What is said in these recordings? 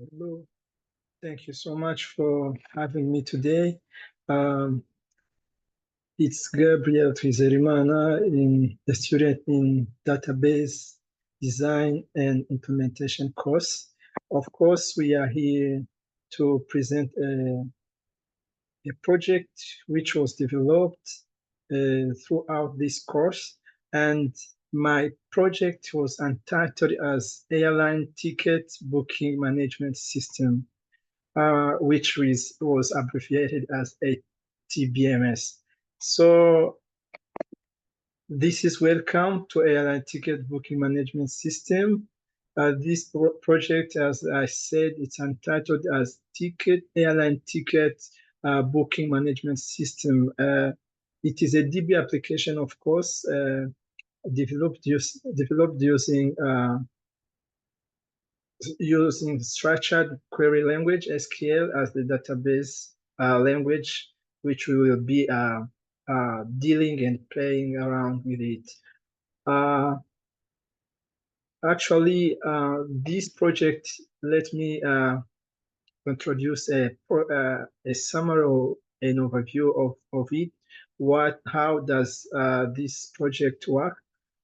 Hello, thank you so much for having me today. Um, it's Gabriel Trizerimana, a student in database design and implementation course. Of course, we are here to present a project which was developed throughout this course, and my project was entitled as Airline Ticket Booking Management System, which was abbreviated as ATBMS. So this is welcome to Airline Ticket Booking Management System. This project, as I said, it's entitled as Airline Ticket Booking Management System. It is a DB application, of course, developed using structured query language, SQL, as the database language, which we will be dealing and playing around with it. Actually, this project, let me introduce a summary or an overview of it. How does this project work?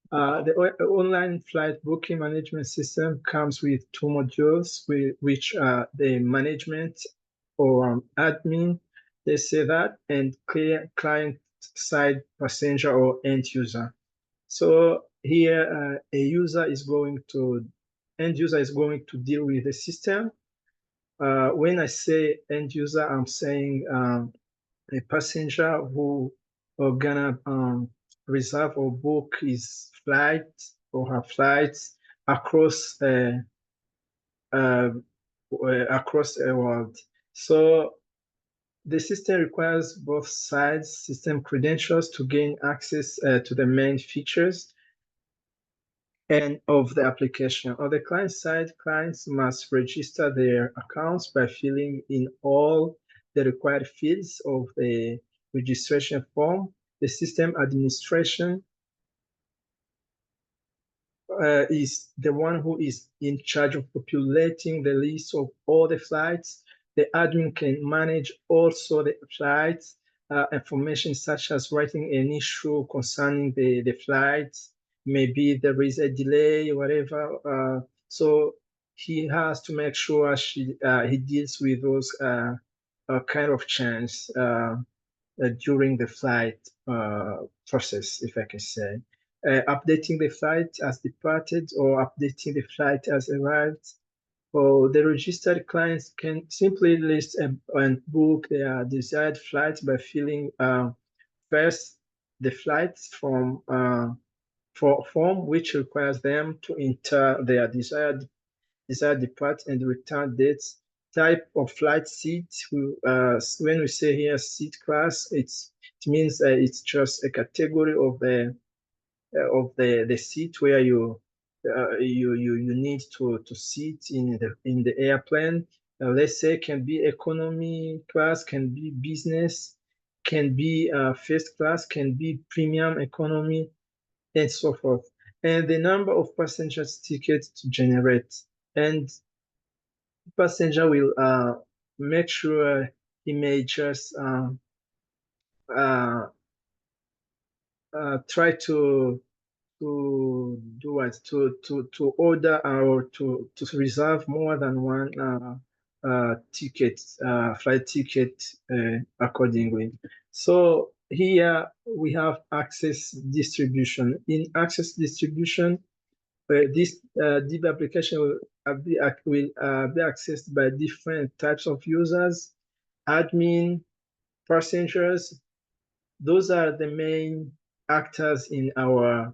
The online flight booking management system comes with two modules, which are the management or admin, they say that, and client side passenger or end user. So here, end user is going to deal with the system. When I say end user, I'm saying a passenger who are gonna reserve or book his flight or her flights across across the world. So the system requires both sides system credentials to gain access to the main features and of the application. On the client side, clients must register their accounts by filling in all the required fields of the registration form. The system administration is the one who is in charge of populating the list of all the flights. The admin can manage also the flights, information such as writing an issue concerning the flights. Maybe there is a delay, whatever. So he has to make sure he deals with those kind of change during the flight process, if I can say. Updating the flight as departed or updating the flight as arrived. Or the registered clients can simply list and book their desired flight by filling first the flights from for form, which requires them to enter their desired depart and return dates, type of flight seat. When we say here seat class, it means it's just a category of the seat where you need to sit in the airplane. Let's say can be economy class, can be business, can be first class, can be premium economy, and so forth. And the number of passengers tickets to generate. And passenger will make sure he may just try to do what to order or to reserve more than one ticket, flight ticket accordingly. So here we have access distribution. In access distribution, this DB application will be accessed by different types of users, admin, passengers. Those are the main actors in our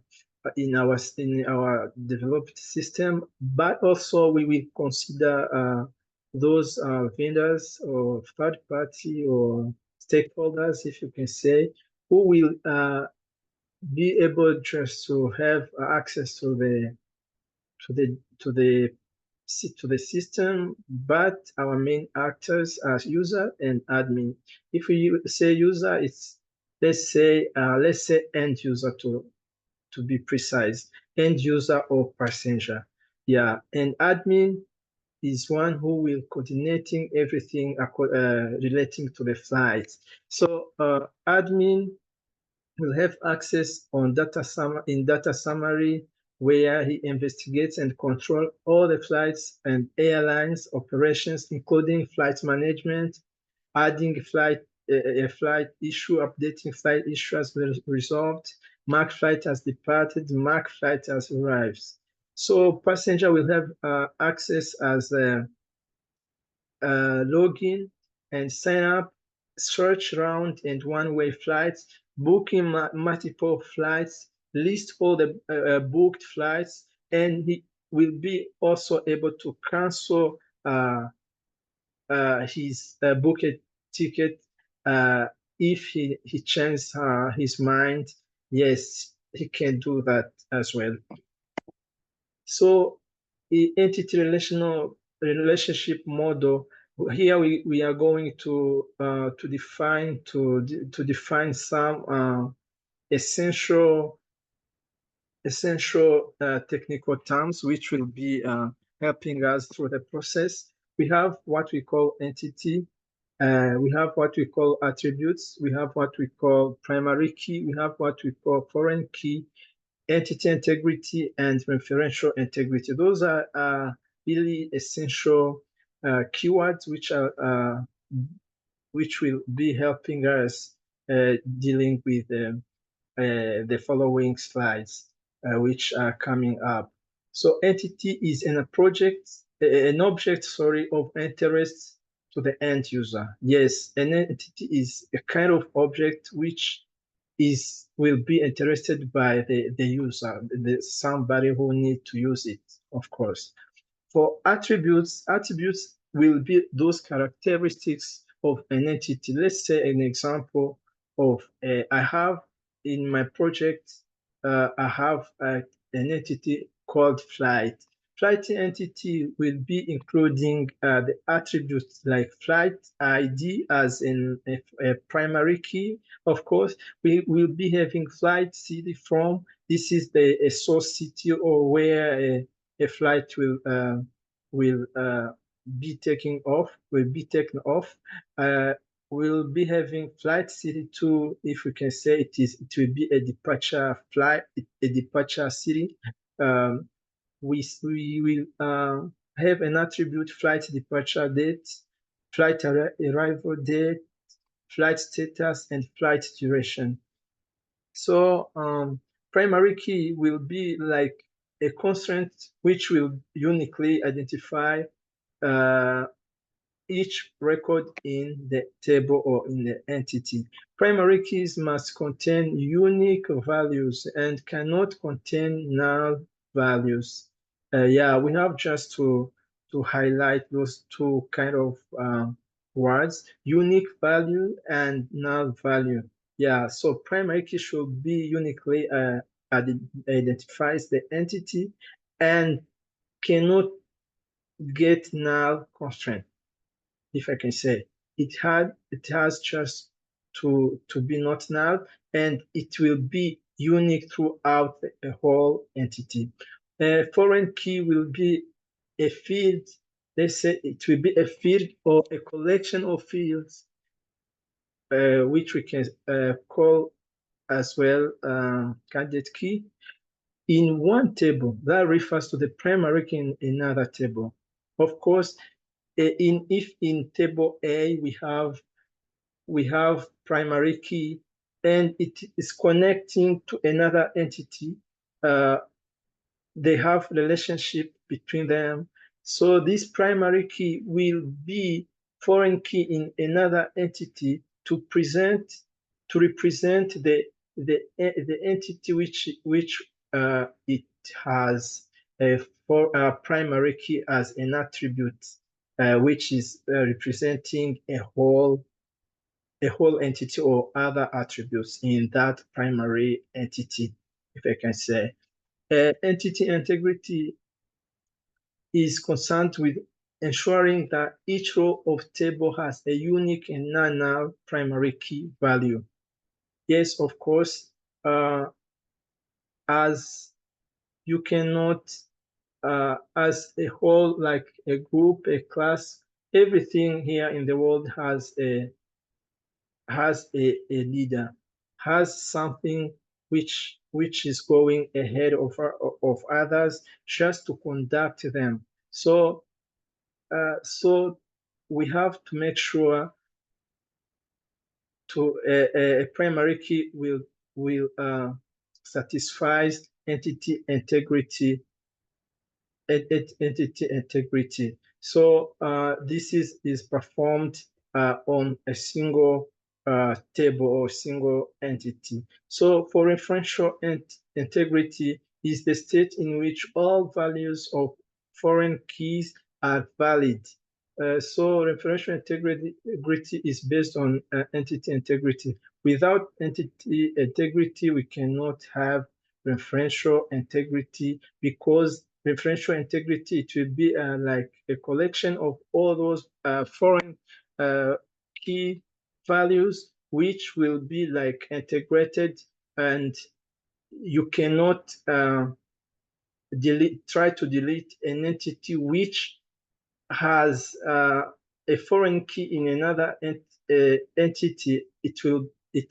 developed system. But also we will consider those vendors or third party or stakeholders, if you can say, who will be able just to have access to the to the to the to the system, but our main actors are user and admin. If we say user, it's let's say end user to be precise, end user or passenger. Yeah, and admin is one who will coordinating everything relating to the flights. So admin will have access on data summary, where he investigates and control all the flights and airlines operations, including flight management, adding a flight issue, updating flight issue as resolved, mark flight as departed, mark flight as arrived. So passenger will have access as login and sign up, search round and one-way flights, booking multiple flights, list all the booked flights, and he will be also able to cancel his booked ticket if he changes his mind. Yes, he can do that as well. So entity relationship model. Here we are going to define some essential technical terms which will be helping us through the process. We have what we call entity. We have what we call attributes. We have what we call primary key. We have what we call foreign key, entity integrity, and referential integrity. Those are really essential keywords which will be helping us dealing with the following slides, which are coming up. So entity is an object, of interest to the end user. Yes, an entity is a kind of object which will be interested by the user, somebody who need to use it, of course. For attributes will be those characteristics of an entity. Let's say an example of I have in my project, I have an entity called flight. Flight entity will be including the attributes like flight ID as in a primary key. Of course, we will be having flight city from. This is a source city or where a flight will be taken off. We'll be having flight city 2, if we can say it will be a departure flight, a departure city. We will have an attribute flight departure date, flight arrival date, flight status, and flight duration. So primary key will be like a constraint which will uniquely identify each record in the table or in the entity. Primary keys must contain unique values and cannot contain null values. Yeah, we have just to highlight those two kind of words, unique value and null value. Yeah, so primary key should be uniquely identifies the entity and cannot get null constraint, if I can say. It has just to be not null, and it will be unique throughout the whole entity. A foreign key will be a field. Let's say it will be a field or a collection of fields, which we can call as well candidate key in one table. That refers to the primary key in another table. Of course, if in table A we have primary key and it is connecting to another entity, they have relationship between them. So this primary key will be foreign key in another entity to represent the entity which it has for a primary key as an attribute, which is representing a whole entity or other attributes in that primary entity, if I can say. Entity integrity is concerned with ensuring that each row of table has a unique and non-null primary key value. Yes, of course, as you cannot as a whole, like a group, a class, everything here in the world has a leader, has something which is going ahead of others just to conduct them. So we have to make sure to a primary key will satisfy entity integrity entity integrity. So this is performed on a single table or single entity. So for referential integrity is the state in which all values of foreign keys are valid. So referential integrity is based on entity integrity. Without entity integrity, we cannot have referential integrity, because referential integrity, it will be like a collection of all those foreign key values which will be like integrated, and you cannot try to delete an entity which has a foreign key in another entity. It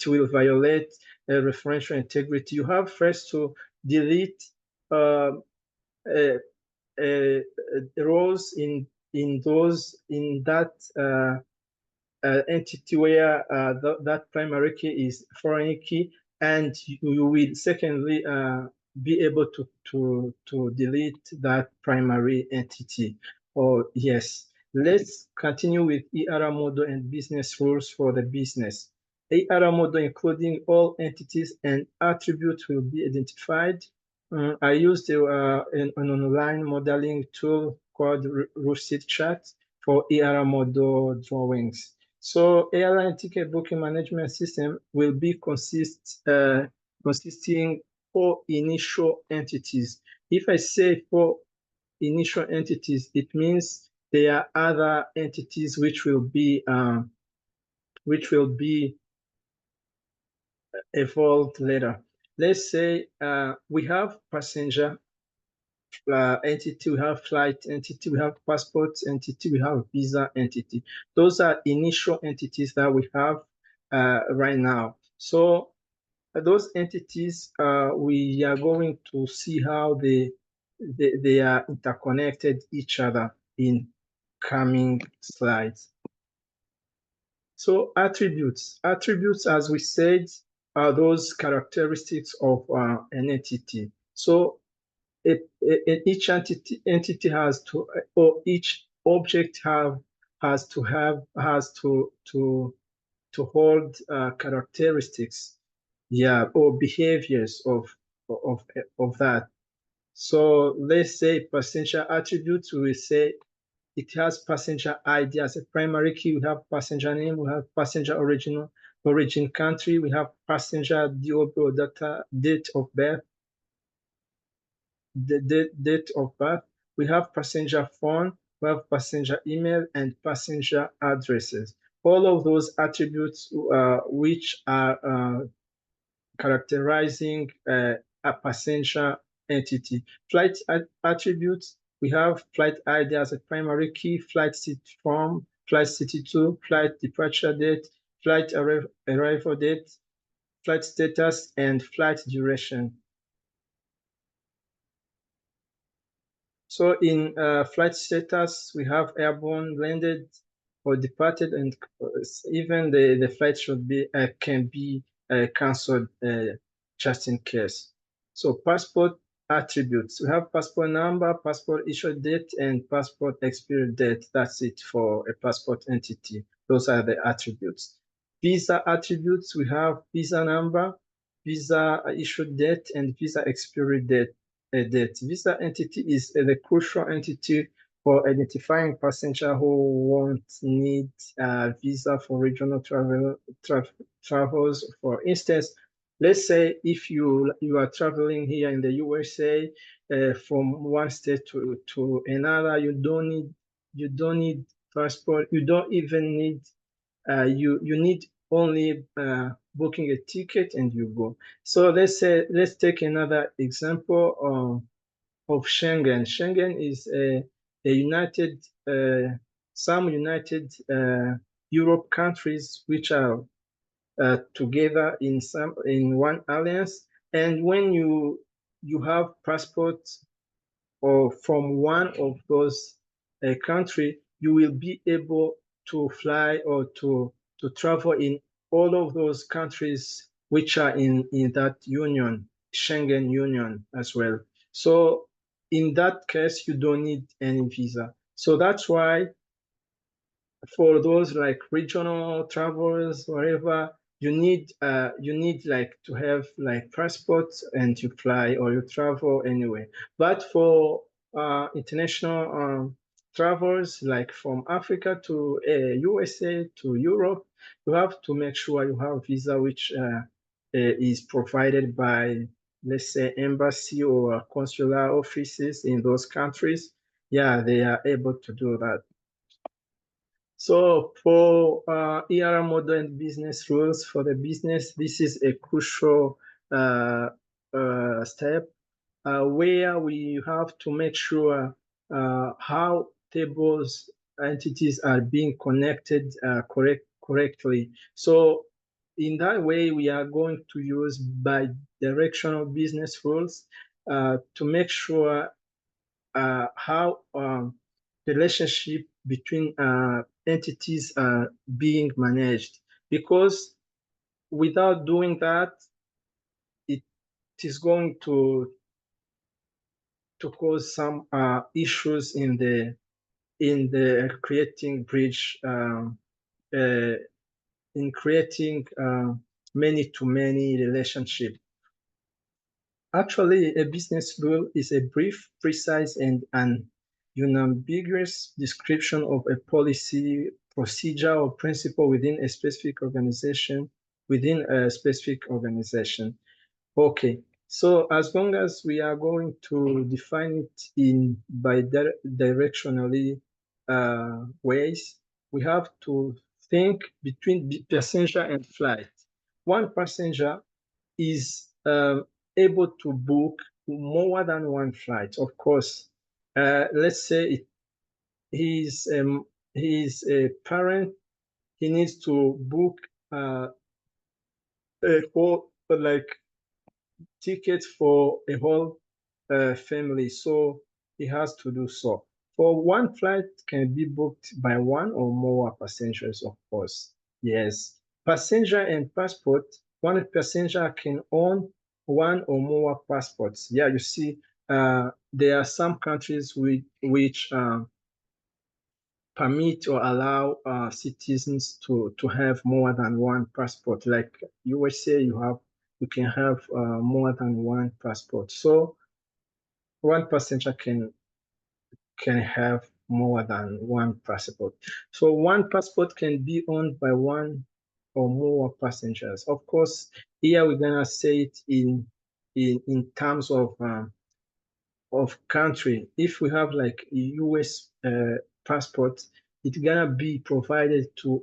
will violate referential integrity. You have first to delete uh, uh, rows in that entity where that primary key is foreign key, and you will secondly be able to delete that primary entity. Oh yes, let's continue with ERA model and business rules for the business. ERA model, including all entities and attributes, will be identified. I used an online modeling tool called Lucid Chat for ERA model drawings. So airline ticket booking management system will be consisting of initial entities. If I say for initial entities, it means there are other entities which will be evolved later. Let's say we have passenger entity, we have flight entity, we have passport entity, we have visa entity. Those are initial entities that we have right now. So those entities, we are going to see how they are interconnected each other in coming slides. So attributes, as we said, are those characteristics of an entity. So each entity has to, or each object has to hold characteristics, yeah, or behaviors of that. So let's say passenger attributes, we will say it has passenger ID as a primary key. We have passenger name, we have passenger origin country, we have passenger DOB or date of birth, the date of birth. We have passenger phone, we have passenger email, and passenger addresses. All of those attributes which are characterizing a passenger entity. Flight attributes, we have flight ID as a primary key, flight seat form, flight city to, flight departure date, flight arrival date, flight status, and flight duration. So in flight status, we have airborne, landed, or departed, and even the flight can be canceled just in case. So passport attributes, we have passport number, passport issue date, and passport expiry date. That's it for a passport entity. Those are the attributes. Visa attributes, we have visa number, visa issue date, and visa expiry date. Visa entity is the crucial entity for identifying passenger who won't need a visa for regional travels. For instance, let's say if you are traveling here in the USA from one state to another, you don't need passport. You don't even need you need only booking a ticket and you go. So let's take another example of Schengen. Schengen is a united, some united Europe countries which are together in one alliance. And when you have passports or from one of those country, you will be able to fly or to travel in all of those countries which are in that union, Schengen Union as well. So in that case, you don't need any visa. So that's why for those like regional travelers, wherever you need like to have like passports and you fly or you travel anyway. But for international travelers like from Africa to USA to Europe, you have to make sure you have visa which is provided by, let's say, embassy or consular offices in those countries. Yeah, they are able to do that. So for ERM model and business rules for the business, this is a crucial step where we have to make sure how tables entities are being connected correctly. So in that way, we are going to use bi-directional business rules to make sure how the relationship between entities are being managed. Because without doing that, it is going to cause some issues in the creating bridge in creating many-to-many relationship. Actually, a business rule is a brief, precise, and an unambiguous description of a policy, procedure, or principle within a specific organization, Okay, so as long as we are going to define it in bi-directionally ways, we have to think between passenger and flight. One passenger is able to book more than one flight. Of course, let's say he's a parent, he needs to book a whole like tickets for a whole family, so he has to do so. For one flight can be booked by one or more passengers, of course. Yes. Passenger and passport, one passenger can own one or more passports. Yeah, you see, there are some countries which permit or allow citizens to have more than one passport. Like USA, you can have more than one passport. So one passenger can have more than one passport. So one passport can be owned by one or more passengers. Of course, here we're gonna say it in terms of country. If we have like a US passport, it's gonna be provided to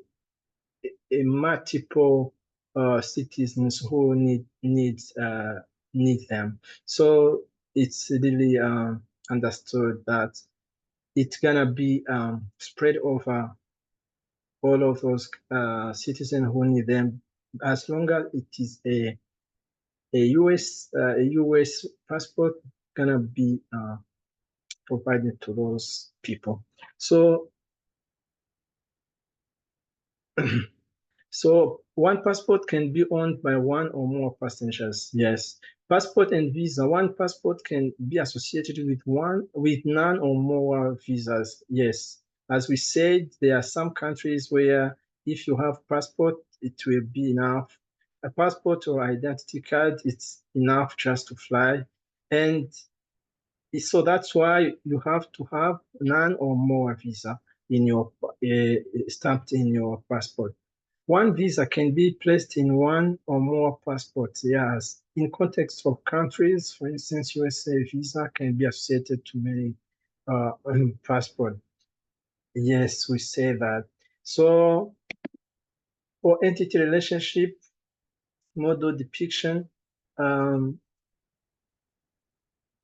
a multiple citizens who need them. So it's really understood that it's gonna be spread over all of those citizens who need them, as long as it is a US passport gonna be provided to those people. So so one passport can be owned by one or more passengers. Yes. Passport and visa. One passport can be associated with none or more visas. Yes. As we said, there are some countries where if you have passport, it will be enough. A passport or identity card, it's enough just to fly. And so that's why you have to have none or more visa in your stamped in your passport. One visa can be placed in one or more passports. Yes, in context of countries, for instance, USA visa can be associated to many passports. Yes, we say that. So for entity relationship model depiction, um,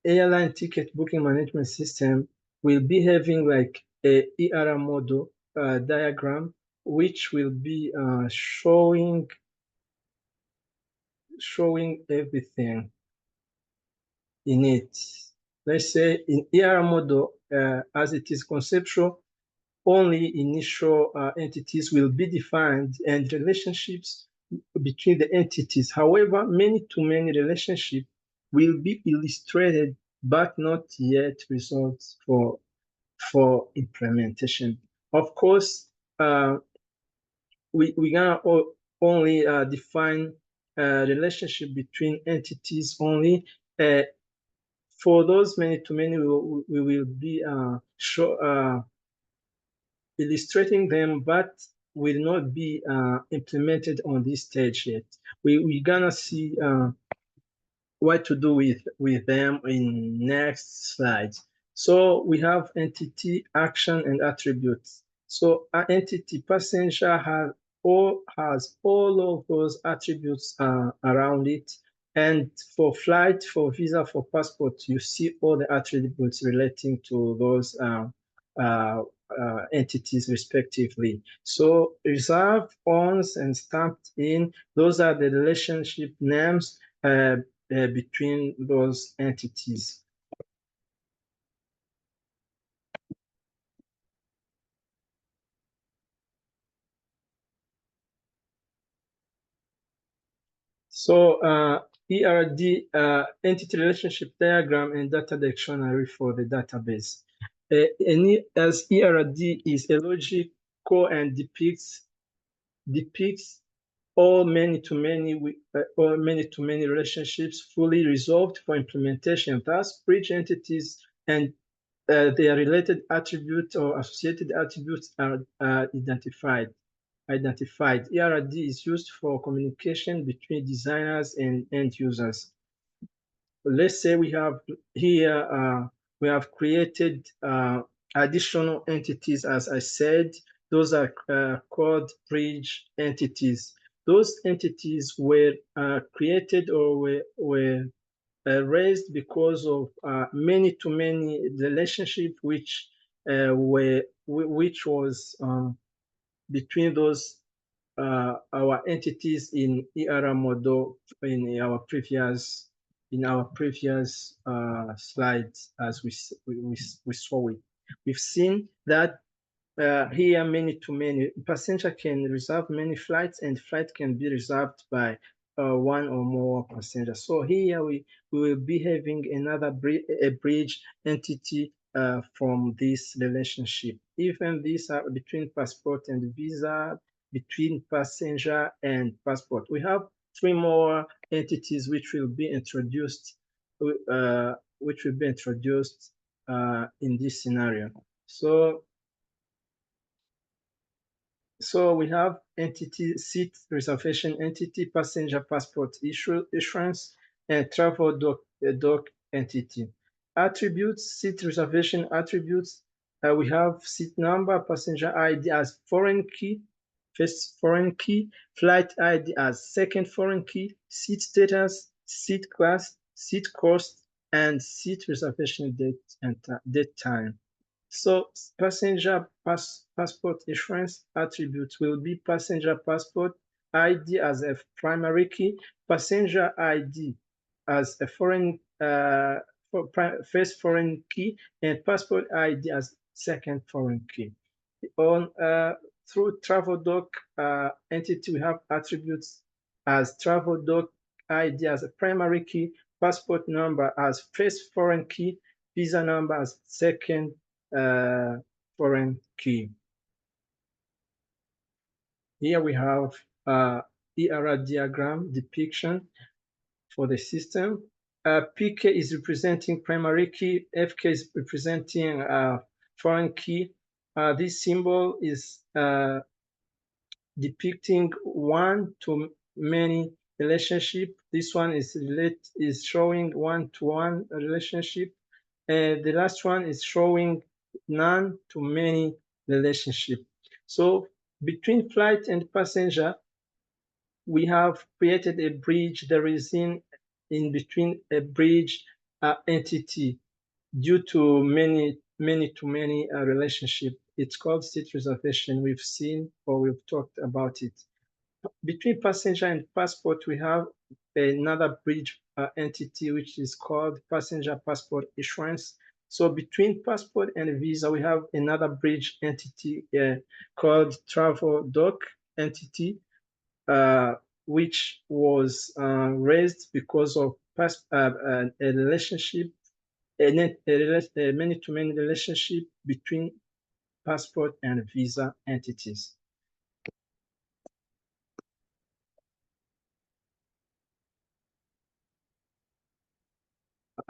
airline ticket booking management system will be having like a ERA model diagram, which will be showing everything in it. Let's say in ERA model, as it is conceptual, only initial entities will be defined and relationships between the entities. However, many-to-many relationship will be illustrated but not yet resolved for implementation. Of course, we're gonna only define relationship between entities only. For those many-to-many, we will be illustrating them, but will not be implemented on this stage yet. We're gonna see what to do with them in next slides. So we have entity, action, and attributes. So our entity passenger has all of those attributes around it. And for flight, for visa, for passport, you see all the attributes relating to those entities respectively. So reserved, owns, and stamped in, those are the relationship names between those entities. So ERD, entity relationship diagram and data dictionary for the database. As ERD is a logical and depicts all many-to-many relationships fully resolved for implementation. Thus, bridge entities and their related attributes or associated attributes are identified. ERD is used for communication between designers and end users. Let's say we have here, we have created additional entities, as I said. Those are called bridge entities. Those entities were created or were raised because of many-to-many relationship which was between those our entities in ERA model in our previous slides, as we saw it. We've seen that here many-to-many passenger can reserve many flights, and flight can be reserved by one or more passengers. So here we will be having another bridge entity from this relationship. Even these are between passport and visa, between passenger and passport. We have three more entities which will be introduced in this scenario. So we have entity, seat reservation entity, passenger passport issuance, and travel doc entity. Attributes, seat reservation attributes. We have seat number, passenger ID as foreign key, first foreign key, flight ID as second foreign key, seat status, seat class, seat cost, and seat reservation date and date time. So passenger passport issuance attributes will be passenger passport ID as a primary key, passenger ID as a first foreign key, and passport ID as second foreign key. Through travel doc entity, we have attributes as travel doc ID as a primary key, passport number as first foreign key, visa number as second foreign key. Here we have ERA diagram depiction for the system. PK is representing primary key, FK is representing foreign key. This symbol is depicting one-to-many relationship. This one is showing one-to-one relationship. The last one is showing none-to-many relationship. So between flight and passenger, we have created a bridge. There is in between a bridge entity due to many relationship. It's called state reservation. We've seen or we've talked about it. Between passenger and passport, we have another bridge entity which is called passenger passport issuance. So between passport and visa, we have another bridge entity called travel doc entity, which was raised because of a relationship, a many-to-many relationship between passport and visa entities.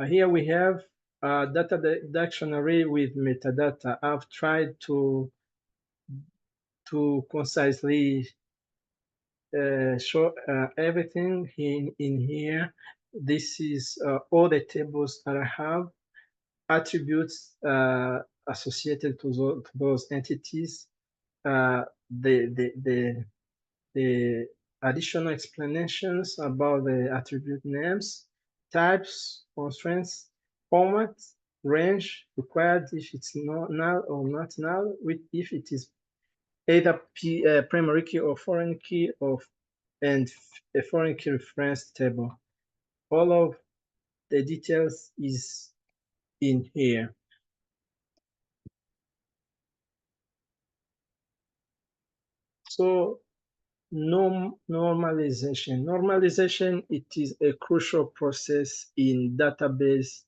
Here we have data dictionary with metadata. I've tried to concisely show everything in here. This is all the tables that I have, attributes associated to those entities, the additional explanations about the attribute names, types, constraints, format, range required if it's not null or not null, if it is either primary key or foreign key and a foreign key reference table. All of the details is in here. So normalization. Normalization, it is a crucial process in database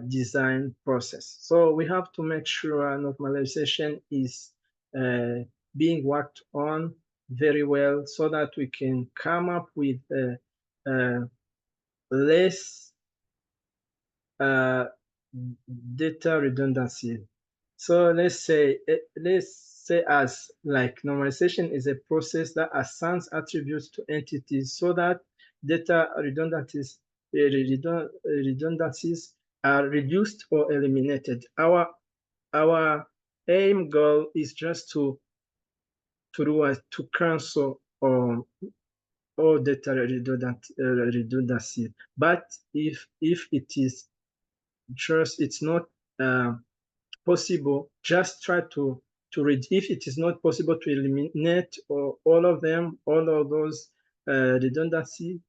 design process. So we have to make sure normalization is being worked on very well so that we can come up with less data redundancy. So let's say as like normalization is a process that assigns attributes to entities so that data redundancies are reduced or eliminated. Our aim goal is just to cancel all data redundancy. But if it is just it's not possible, just try to read. If it is not possible to eliminate all of them, all of those redundancies,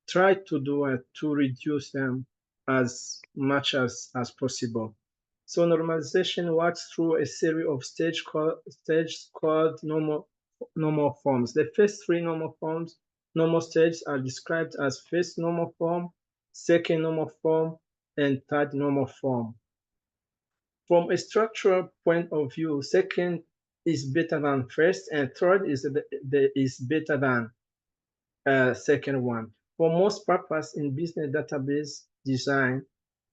try to do it to reduce them as much as possible. So normalization works through a series of stages called normal forms. The first three normal stages are described as first normal form, second normal form, and third normal form. From a structural point of view, second is better than first, and third is better than second one. For most purpose in business database design,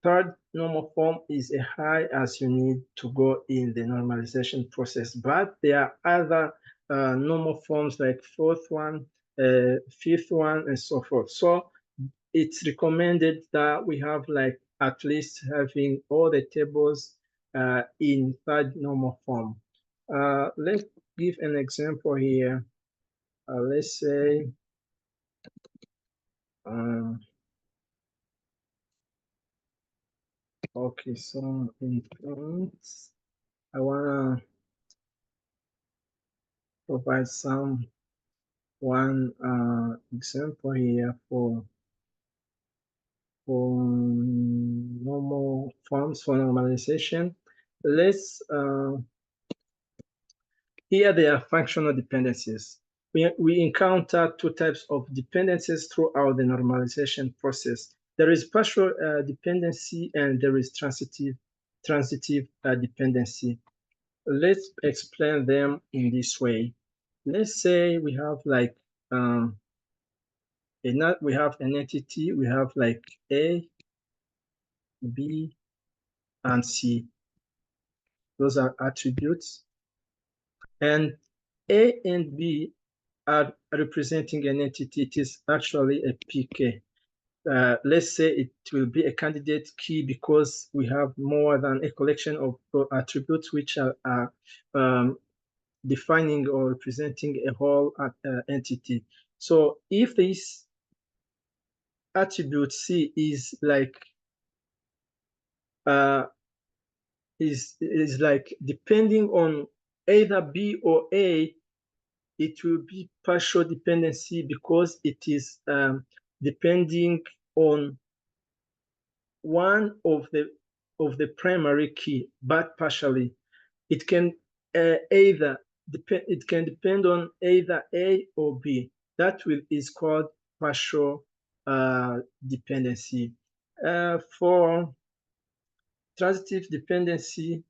third normal form is as high as you need to go in the normalization process. But there are other normal forms like fourth one, fifth one, and so forth. So it's recommended that we have like at least having all the tables in third normal form. Let's give an example here. Let's say okay, so in front, I wanna provide one example here for normal forms for normalization. Let's here they are functional dependencies. We encounter two types of dependencies throughout the normalization process. There is partial dependency and there is transitive dependency. Let's explain them in this way. Let's say we have like we have an entity, we have like A, B, and C. Those are attributes. And A and B are representing an entity. It is actually a PK. Let's say it will be a candidate key because we have more than a collection of attributes which are defining or representing a whole entity. So if this attribute C is like depending on either B or A, it will be partial dependency because it is depending on one of the primary key, but partially. It can depend on either A or B. That is called partial dependency. For transitive dependency,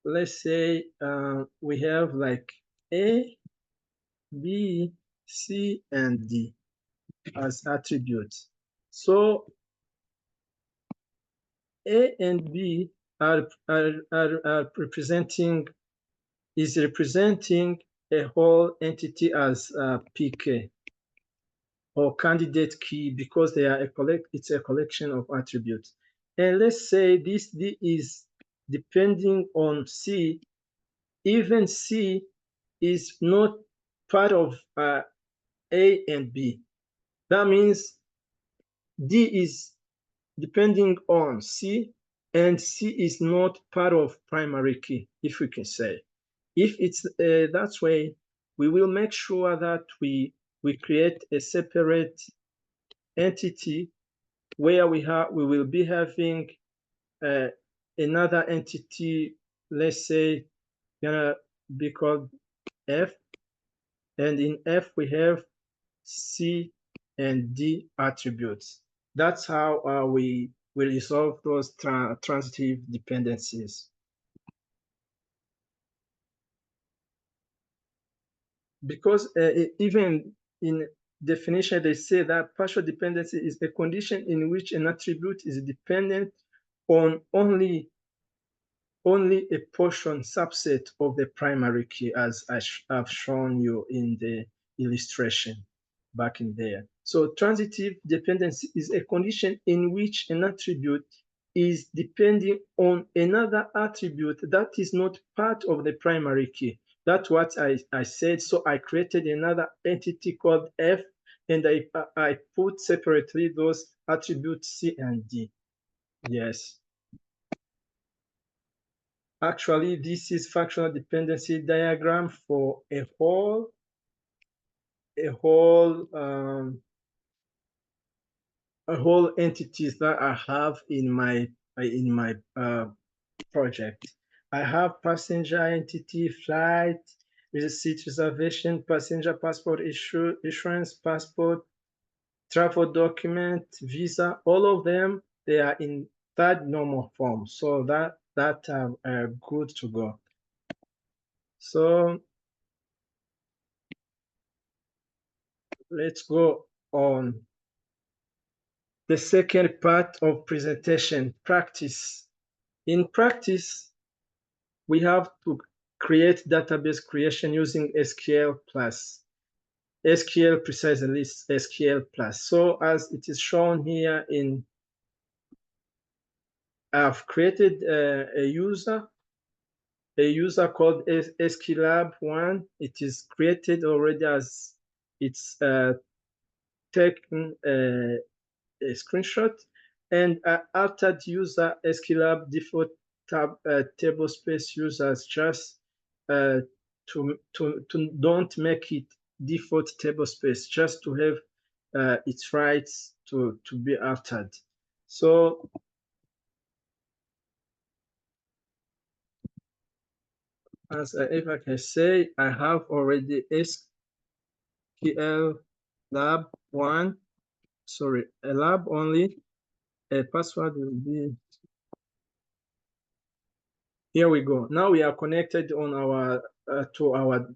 let's say we have like A, B, C, and D as attributes. So A and B are representing a whole entity as PK or candidate key because it's a collection of attributes. And let's say this D is depending on C. Even C is not part of A and B. That means D is depending on C, and C is not part of primary key, if we can say. If it's that way, we will make sure that we create a separate entity where we will be having another entity, let's say, gonna be called F, and in F we have C and D attributes. That's how we resolve those transitive dependencies. Because even in definition, they say that partial dependency is a condition in which an attribute is dependent on only a portion subset of the primary key, as I've shown you in the illustration back in there. So transitive dependency is a condition in which an attribute is depending on another attribute that is not part of the primary key. That's what I said. So I created another entity called F, and I put separately those attributes C and D. Yes. Actually, this is functional dependency diagram for a whole entities that I have in my project. I have passenger entity, flight, seat reservation, passenger passport issuance, passport, travel document, visa. All of them, they are in third normal form, so that are good to go. So let's go on. The second part of presentation, practice. In practice, we have to create database creation using SQL plus. SQL precise list, SQL plus. So as it is shown here I've created a user called SQLab1. It is created already as it's taken a screenshot, and altered user SQLab default table space users just to don't make it default table space, just to have its rights to be altered. So as if I can say, I have already SQL lab 1, sorry, a lab only. A password will be, here we go. Now we are connected on our to our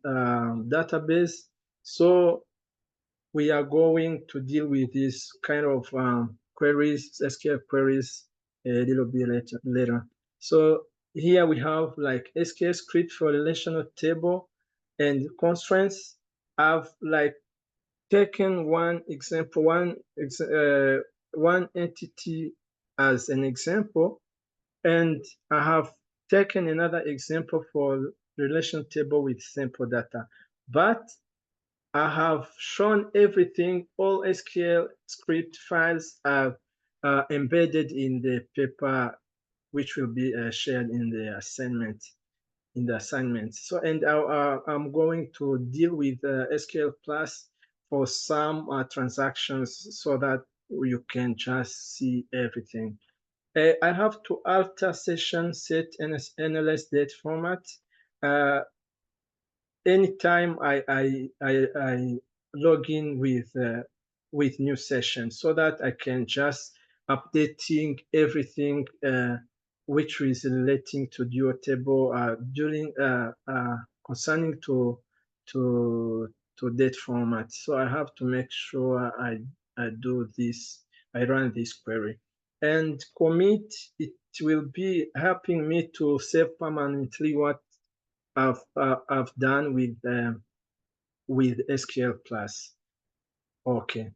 database. So we are going to deal with this kind of queries, SQL queries, a little bit later. So here we have like SQL script for relational table and constraints. I've like taken one example, one entity as an example, and I have taken another example for relational table with sample data. But I have shown everything. All SQL script files are embedded in the paper, which will be shared in the assignment. So, and I'm going to deal with SQL Plus for some transactions so that you can just see everything. I have to alter session set NLS date format. Uh, Anytime I log in with new sessions so that I can just updating everything which is relating to your table during concerning to date format. So I have to make sure I do this, I run this query. And commit, it will be helping me to save permanently what I've done with SQL Plus. Okay,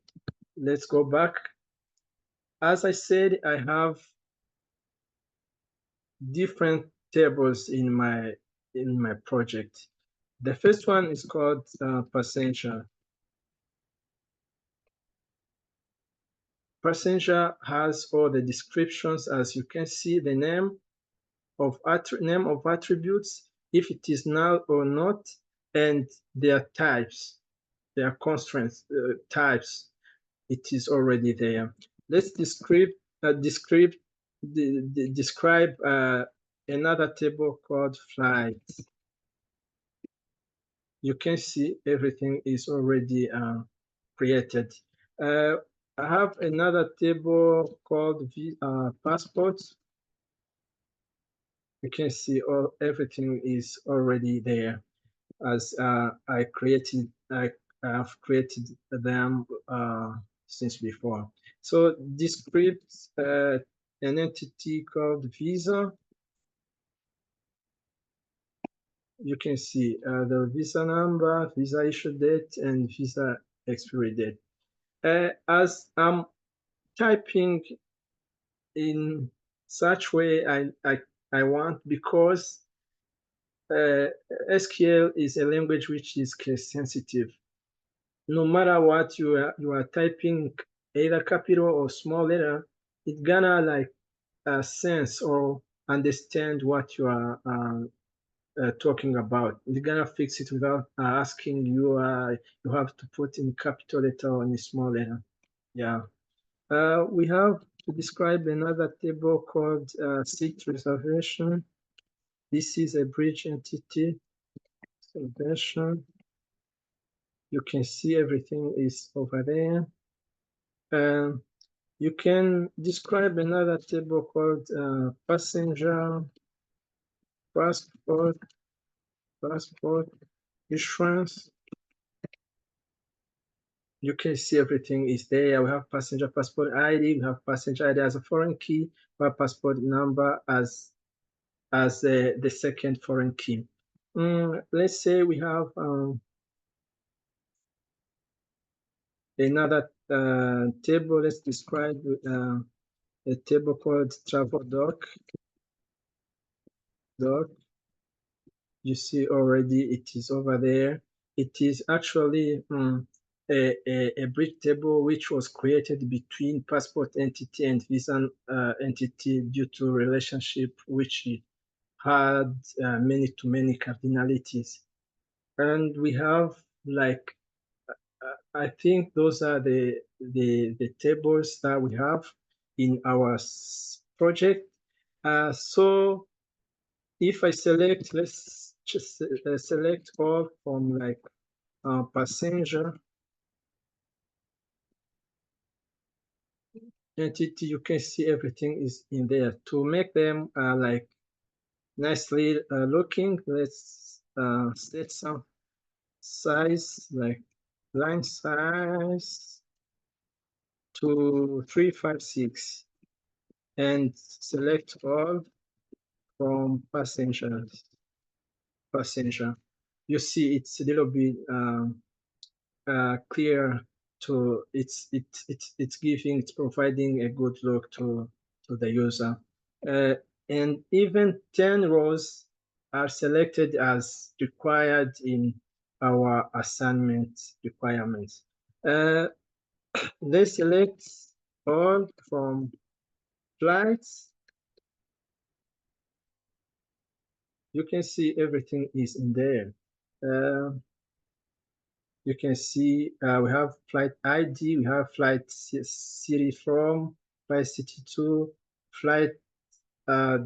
let's go back. As I said, I have different tables in my project. The first one is called passenger. Passenger has all the descriptions, as you can see, the name of attributes, if it is null or not, and their types, their constraints types. It is already there. Let's describe another table called flights. You can see everything is already created. I have another table called passports. You can see everything is already there, as I have created them since before. So describes an entity called visa. You can see the visa number, visa issue date, and visa expiry date. As I'm typing in such way I want, because SQL is a language which is case sensitive. No matter what you are typing, either capital or small letter, it's gonna like sense or understand what you are talking about. It's gonna fix it without asking you. You have to put in capital letter or in small letter. Yeah. We have to describe another table called seat reservation. This is a bridge entity reservation. You can see everything is over there. You can describe another table called passenger passport issuance. You can see everything is there. We have passenger passport ID. We have passenger ID as a foreign key. We have passport number as the second foreign key. Let's say we have another table. Let's describe a table called travel doc. You see already it is over there. It is actually a bridge table which was created between passport entity and visa entity due to relationship which had many cardinalities. And we have like I think those are the tables that we have in our project. So if I select, let's just select all from like passenger entity, you can see everything is in there. To make them like nicely looking, let's set some size, like line size to 356 and select all from passenger. You see it's a little bit clear to it's providing a good look to the user. And even 10 rows are selected as required in our assignment requirements. Let's select all from flights. You can see everything is in there. You can see we have flight ID, we have flight city from, flight city to, flight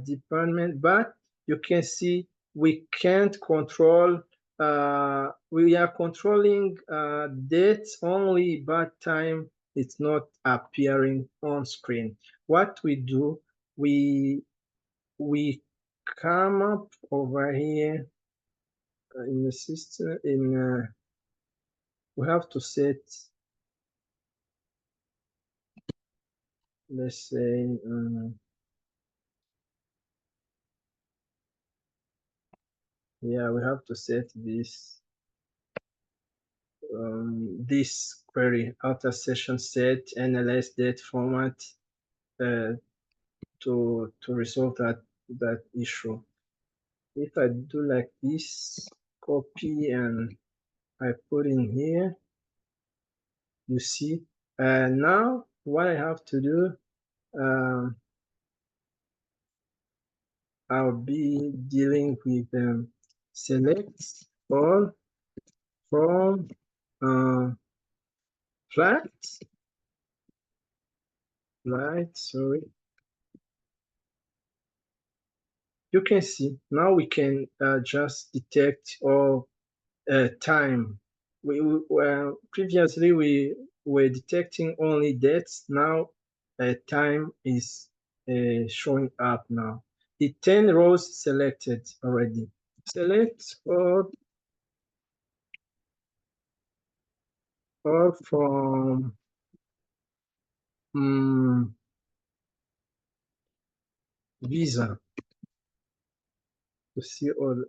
department, but you can see we can't control, we are controlling dates only, but time it's not appearing on screen. What we do, we come up over here in the system, we have to set, let's say, yeah, we have to set this this query after session set NLS date format to resolve that issue. If I do like this, copy and I put in here, you see. Now what I have to do, I'll be dealing with select all from flight, sorry. You can see now we can just detect all time. Previously we were detecting only dates. Now time is showing up now. The 10 rows selected already. Select all from visa to see all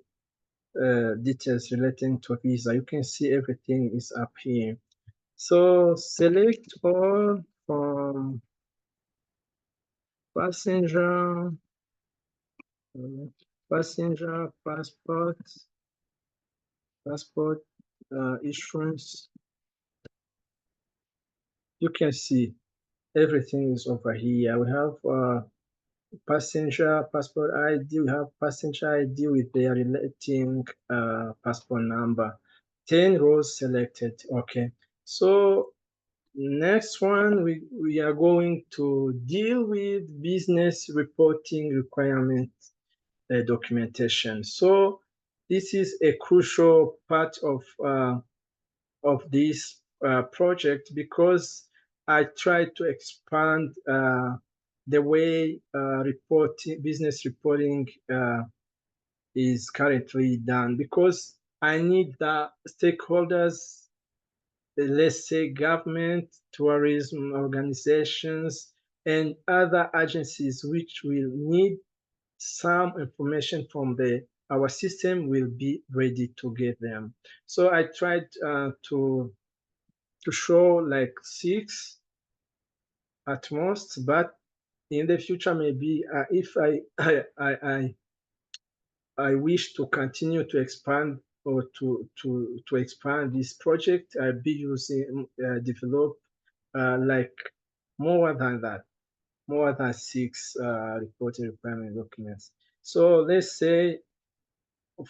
details relating to visa. You can see everything is up here. So select all from passenger, passport, issuance. You can see everything is over here. We have passenger passport ID. We have passenger ID with their relating passport number. 10 rows selected. Okay. So next one, we are going to deal with business reporting requirements documentation. So this is a crucial part of this project because I try to expand the way business reporting is currently done, because I need the stakeholders, let's say government, tourism organizations, and other agencies which will need some information from our system will be ready to get them. So I tried to show like 6 at most, but in the future maybe if I wish to continue to expand or to expand this project, I'll be using develop like more than that, more than 6 reporting requirement documents. So let's say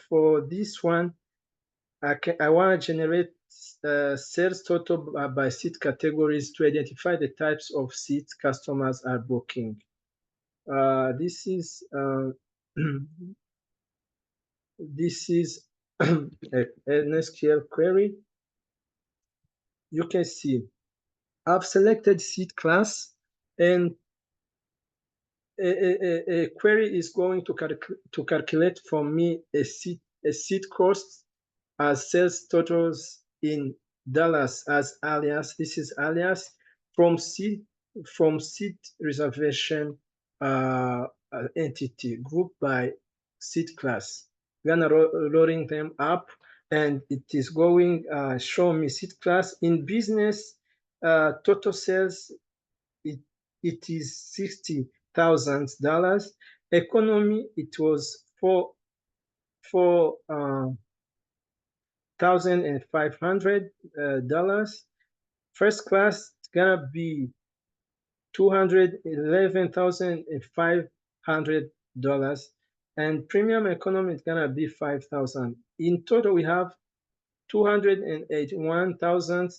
for this one, I want to generate sales total by seat categories to identify the types of seats customers are booking. This is this is an SQL query. You can see I've selected seat class, and a query is going to calculate for me a seat cost as sales totals in dollars as alias. This is alias from seat reservation entity group by seat class. We are loading them up, and it is going show me seat class in business total sales. It is $60,000. Economy, it was four $211,500. First class is gonna be $211,500, and premium economy is gonna be 5,000. In total, we have 281,000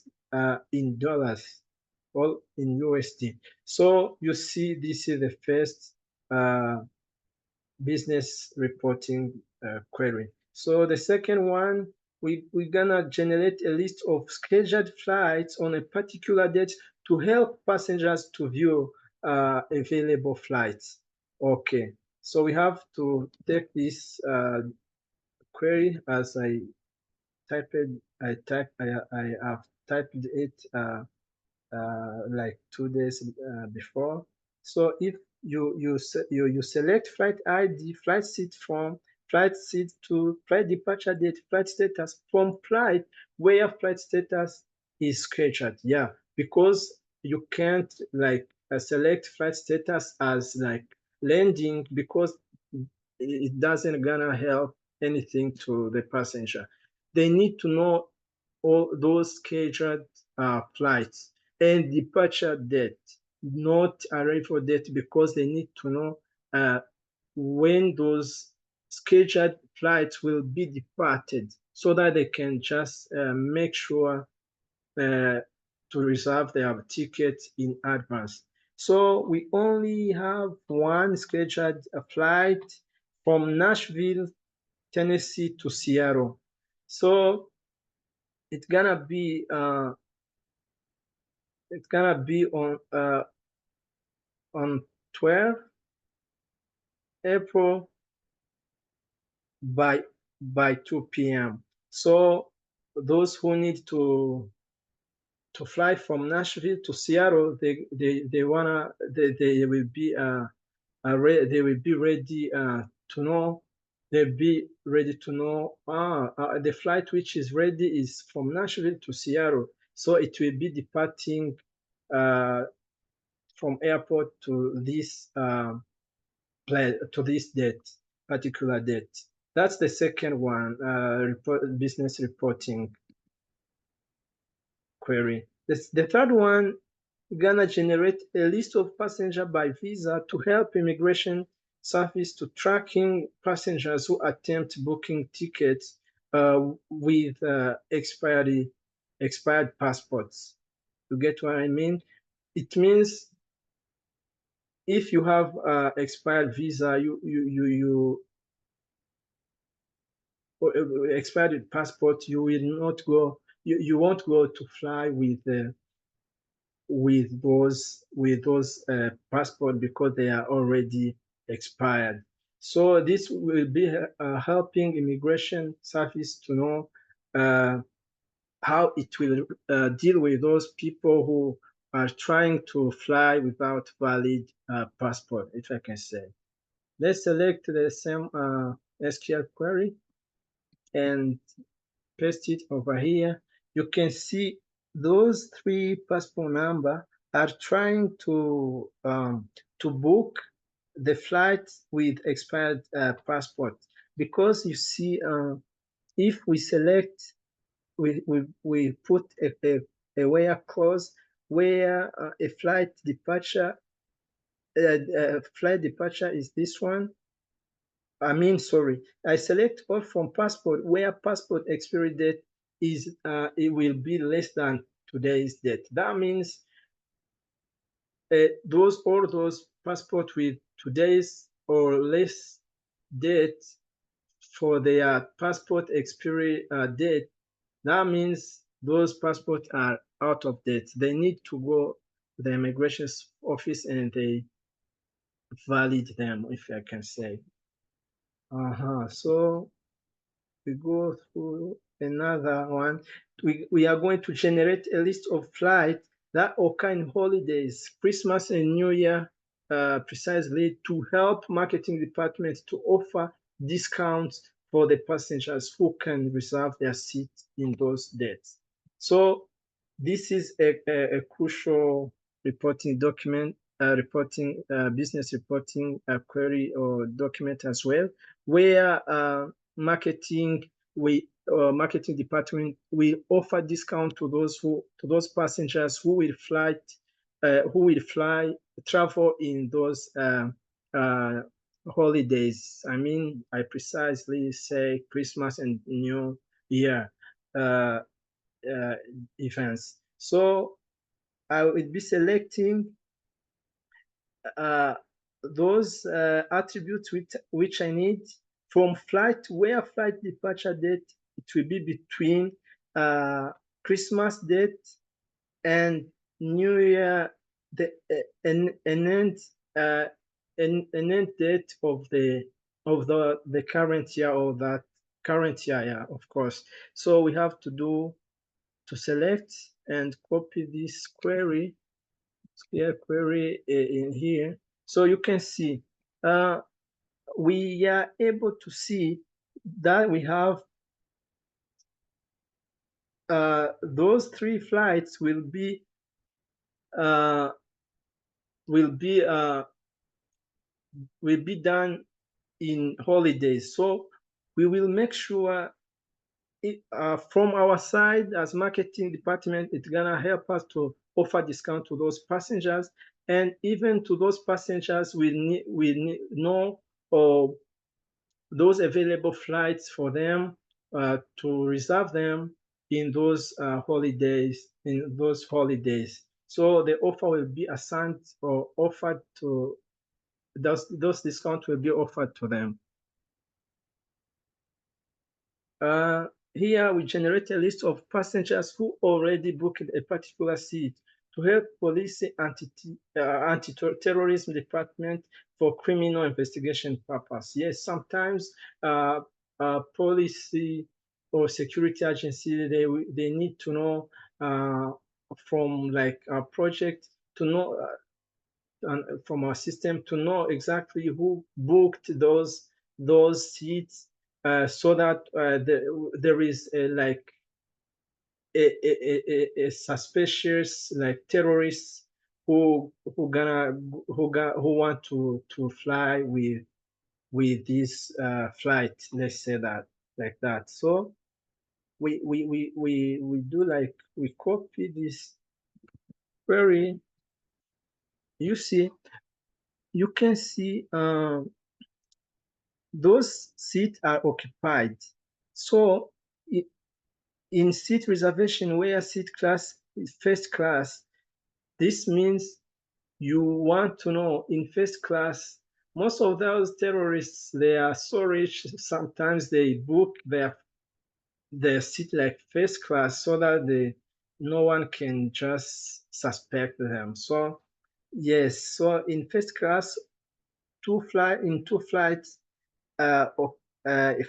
in dollars, all in USD. So you see, this is the first business reporting query. So the second one, we're gonna generate a list of scheduled flights on a particular date to help passengers to view available flights. Okay, so we have to take this query as I have typed it like 2 days before. So if you select flight ID, flight seat from, flight seat to, flight departure date, flight status from flight where flight status is scheduled. Yeah, because you can't like select flight status as like landing, because it doesn't gonna help anything to the passenger. They need to know all those scheduled flights and departure date, not arrival date, because they need to know when those scheduled flights will be departed, so that they can just make sure to reserve their ticket in advance. So we only have one scheduled flight from Nashville, Tennessee to Seattle. So it's gonna be on 12 April by 2 p.m. So those who need to fly from Nashville to Seattle, they will be they will be ready to know. They'll be ready to know the flight which is ready is from Nashville to Seattle. So it will be departing from airport to this date, particular date. That's the second one, business reporting query. The third one, gonna generate a list of passenger by visa to help immigration service to tracking passengers who attempt booking tickets with expired passports. You get what I mean? It means if you have expired visa, expired passport, you will not go. You won't go to fly with those passport, because they are already expired. So this will be helping immigration service to know how it will deal with those people who are trying to fly without valid passport, if I can say. Let's select the same SQL query and paste it over here. You can see those three passport number are trying to book the flight with expired passport, because you see, if we select, we put a where clause where a flight departure is this one. Sorry, I select all from passport where passport expiry date is it will be less than today's date. That means all those passport with today's or less date for their passport expiry date, that means those passports are out of date. They need to go to the immigration office and they valid them, if I can say. So we go through another one. We are going to generate a list of flights that occur in holidays, Christmas and New Year, precisely to help marketing departments to offer discounts for the passengers who can reserve their seat in those dates. So this is a crucial reporting document, business reporting query or document as well, where marketing, we marketing department will offer discount to those passengers who will travel in those holidays. I mean, I precisely say Christmas and New Year events. So I will be selecting those attributes which I need from flight departure date. It will be between Christmas date and New Year, an end date of the current year, or that current year, yeah, of course. So we have to select and copy this query in here. So you can see we are able to see that we have those 3 flights will be done in holidays. So we will make sure from our side as marketing department, it's gonna help us to offer discount to those passengers, and even to those passengers we know those available flights for them to reserve them in those holidays. So the offer will be assigned or offered to those discounts will be offered to them. Here we generate a list of passengers who already booked a particular seat to help police anti-terrorism department for criminal investigation purpose. Yes, sometimes police or security agency, they need to know from like a project to know from our system to know exactly who booked those seats, so that there is like a suspicious like terrorists who want to fly with this flight. Let's say that like that. So we do like we copy this query. You see, you can see those seats are occupied. So in seat reservation where seat class is first class, this means you want to know in first class, most of those terrorists, they are so rich, sometimes they book their seat like first class so that no one can just suspect them. So yes, so in first class, two flights, a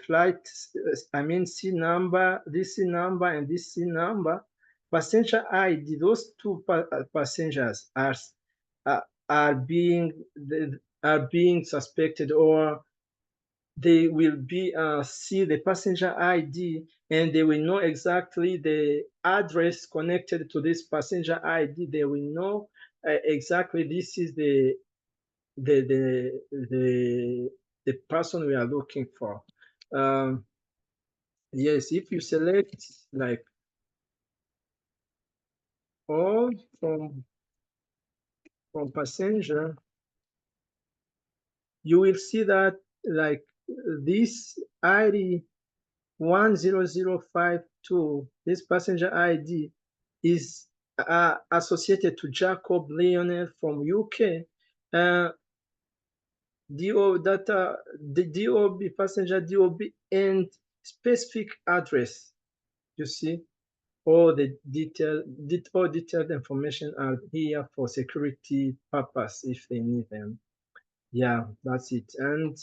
flight, I mean C number, this C number, and this C number, passenger ID, those two passengers are being suspected, or they will be see the passenger ID, and they will know exactly the address connected to this passenger ID. They will know exactly this is the person we are looking for. Yes, if you select like all from passenger, you will see that like this ID 10052, this passenger ID is associated to Jacob Lionel from UK. The DOB, passenger DOB, and specific address. You see, all detailed information are here for security purpose if they need them. Yeah, that's it. And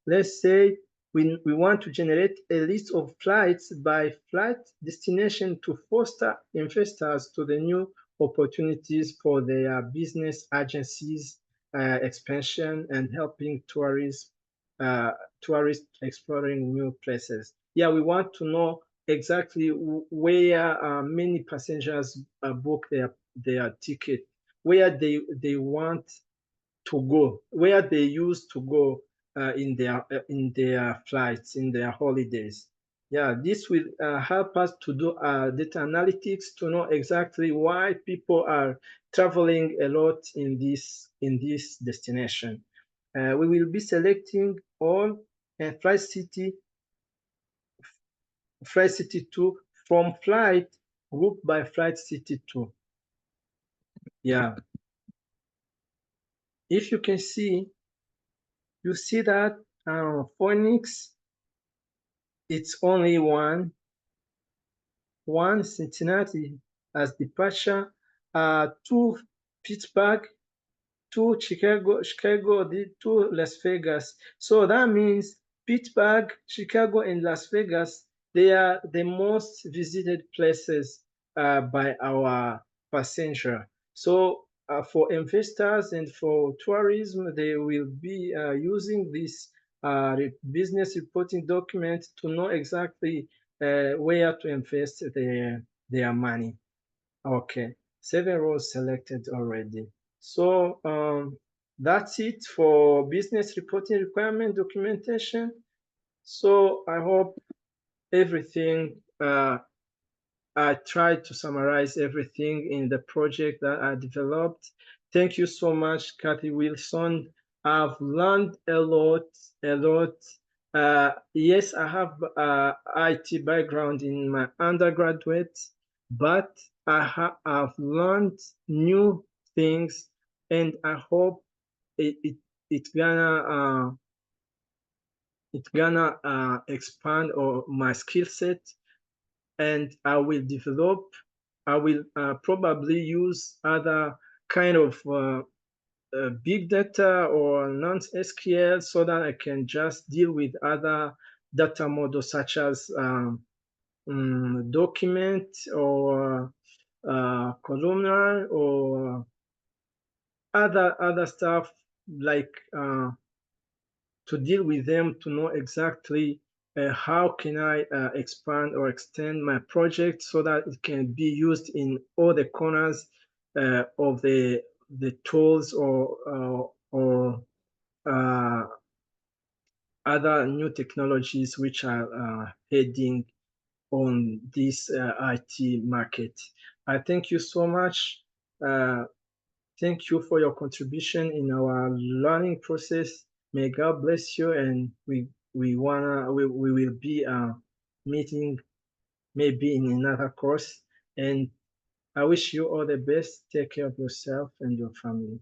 let's say we want to generate a list of flights by flight destination to foster investors to the new opportunities for their business agencies expansion and helping tourists exploring new places. Yeah, we want to know exactly where many passengers book their ticket, where they want to go, where they used to go in their flights, in their holidays. Yeah, this will help us to do data analytics to know exactly why people are traveling a lot in this destination. We will be selecting all flight city 2 from flight group by flight city 2. Yeah, if you can see, you see that Phoenix, it's only one Cincinnati as departure, two Pittsburgh, two Chicago, two Las Vegas. So that means Pittsburgh, Chicago, and Las Vegas, they are the most visited places by our passenger. So for investors and for tourism, they will be using this business reporting document to know exactly where to invest their money. Okay, 7 rows selected already. So that's it for business reporting requirement documentation. So I hope everything, I tried to summarize everything in the project that I developed. Thank you so much, Kathy Wilson. I've learned a lot, a lot. Yes, I have IT background in my undergraduate, but I've learned new things, and I hope it, it, it gonna expand or my skill set, and I will probably use other kind of big data or non-SQL so that I can just deal with other data models such as document or columnar or other stuff, like to deal with them to know exactly how can I expand or extend my project so that it can be used in all the corners of the tools or other new technologies which are heading on this IT market. I thank you so much. Uh, Thank you for your contribution in our learning process. May God bless you, and we will be meeting maybe in another course. And I wish you all the best. Take care of yourself and your family.